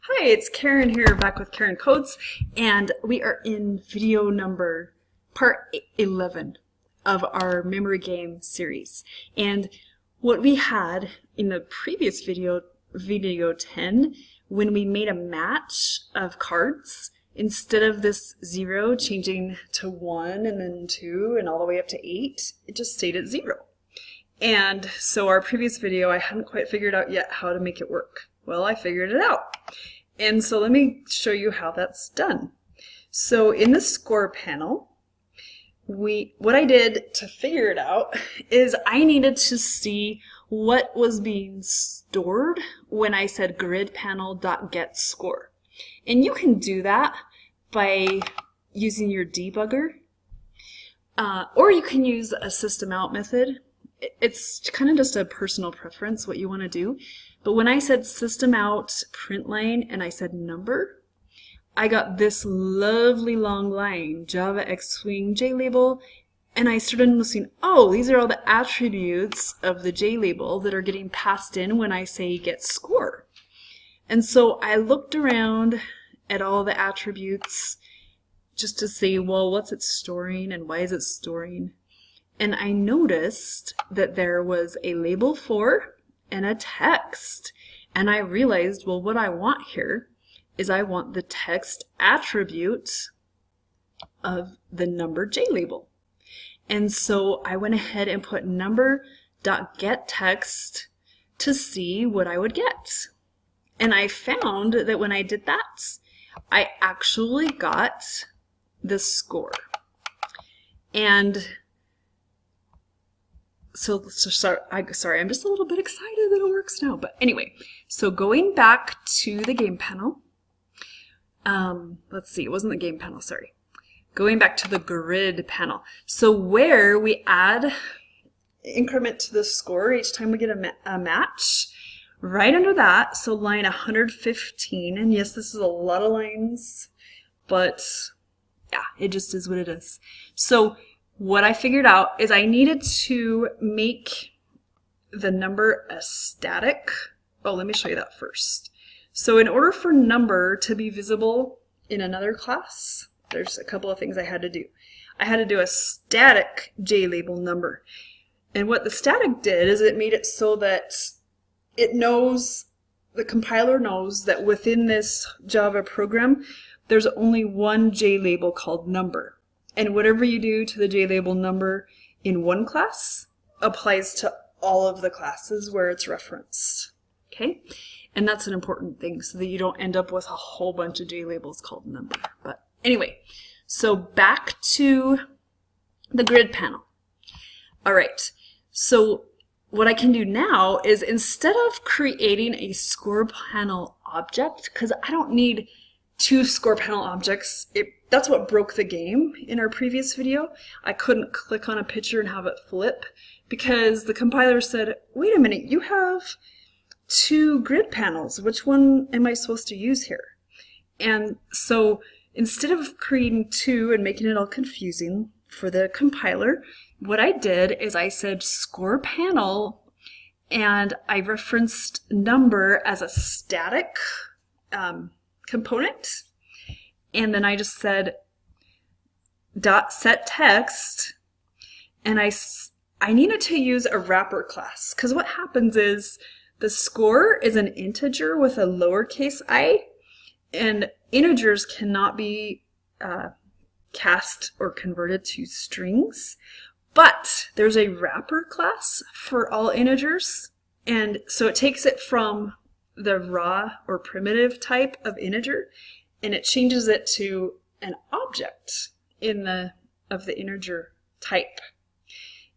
Hi, it's Karen here, back with Karen Codes, and we are in video number part 11 of our memory game series. And what we had in the previous video 10, when we made a match of cards, instead of this 0 changing to 1 and then 2 and all the way up to 8, it just stayed at 0. And so our previous video, I hadn't quite figured out yet how to make it work. Well, I figured it out. And so let me show you how that's done. So in the score panel, what I did to figure it out is I needed to see what was being stored when I said grid panel.getScore. And you can do that by using your debugger, or you can use a system out method. It's kind of just a personal preference what you want to do. But when I said system out print line and I said number, I got this lovely long line, Java X-Swing JLabel, and I started noticing, oh, these are all the attributes of the JLabel that are getting passed in when I say get score. And so I looked around at all the attributes just to see, well, what's it storing and why is it storing? And I noticed that there was a label for and a text. And I realized, well, what I want here is I want the text attribute of the number JLabel. And so I went ahead and put number.getText to see what I would get. And I found that when I did that, I actually got the score. And sorry, I'm just a little bit excited that it works now. But anyway, so going back to the game panel, let's see, it wasn't the game panel, sorry. Going back to the grid panel. So where we add increment to the score each time we get a match, right under that, so line 115, and yes, this is a lot of lines, but yeah, it just is what it is. So what I figured out is I needed to make the number a static. Oh, let me show you that first. So in order for number to be visible in another class, there's a couple of things I had to do. I had to do a static JLabel number. And what the static did is it made it so that it knows, the compiler knows that within this Java program, there's only one JLabel called number. And whatever you do to the JLabel number in one class applies to all of the classes where it's referenced. Okay? And that's an important thing so that you don't end up with a whole bunch of JLabels called number. But anyway, so back to the grid panel. All right, so what I can do now is instead of creating a score panel object, because I don't need 2 score panel objects, that's what broke the game in our previous video. I couldn't click on a picture and have it flip because the compiler said, wait a minute, you have 2 grid panels. Which one am I supposed to use here? And so instead of creating 2 and making it all confusing for the compiler, what I did is I said score panel and I referenced number as a static component, and then I just said dot set text, and I needed to use a wrapper class because what happens is the score is an integer with a lowercase I, and integers cannot be cast or converted to strings, but there's a wrapper class for all integers, and so it takes it from the raw or primitive type of integer and it changes it to an object of the integer type.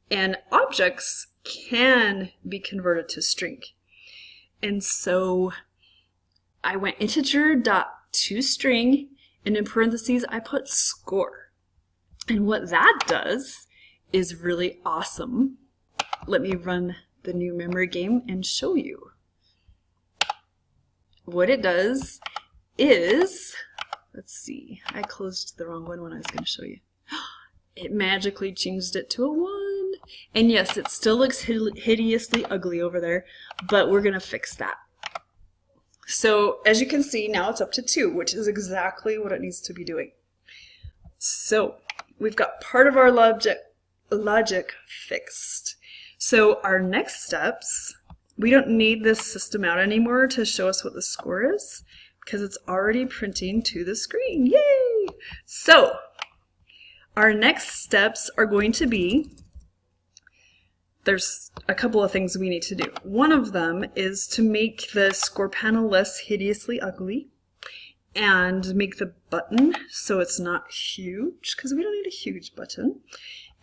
And objects can be converted to string. And so I went integer.toString and in parentheses I put score. And what that does is really awesome. Let me run the new memory game and show you. What it does is, let's see, I closed the wrong one when I was going to show you. It magically changed it to a 1. And yes, it still looks hideously ugly over there, but we're going to fix that. So as you can see, now it's up to 2, which is exactly what it needs to be doing. So we've got part of our logic fixed. So our next steps, we don't need this system out anymore to show us what the score is because it's already printing to the screen. Yay! So our next steps are going to be, there's a couple of things we need to do. One of them is to make the score panel less hideously ugly and make the button so it's not huge, because we don't need a huge button.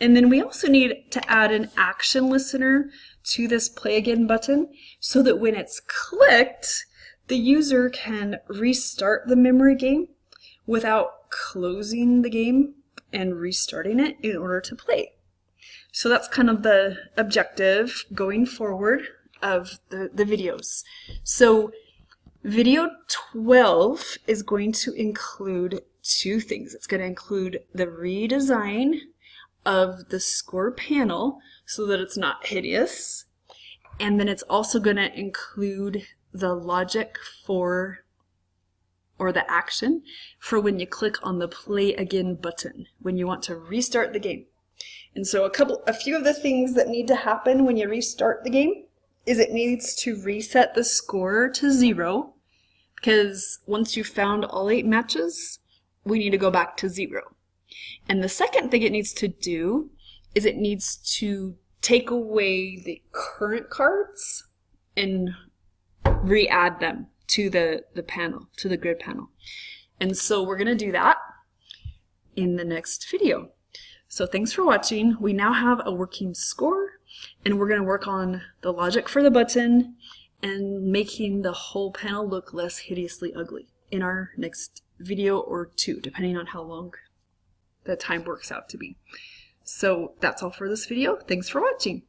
And then we also need to add an action listener to this play again button so that when it's clicked, the user can restart the memory game without closing the game and restarting it in order to play. So that's kind of the objective going forward of the videos. So video 12 is going to include 2 things. It's going to include the redesign of the score panel so that it's not hideous. And then it's also going to include the logic for, or the action for when you click on the play again button when you want to restart the game. And so a few of the things that need to happen when you restart the game is it needs to reset the score to 0, because once you've found all 8 matches, we need to go back to 0. And the second thing it needs to do is it needs to take away the current cards and re-add them to the panel, to the grid panel. And so we're going to do that in the next video. So thanks for watching. We now have a working score, and we're going to work on the logic for the button and making the whole panel look less hideously ugly in our next video or 2, depending on how long the time works out to be. So that's all for this video. Thanks for watching.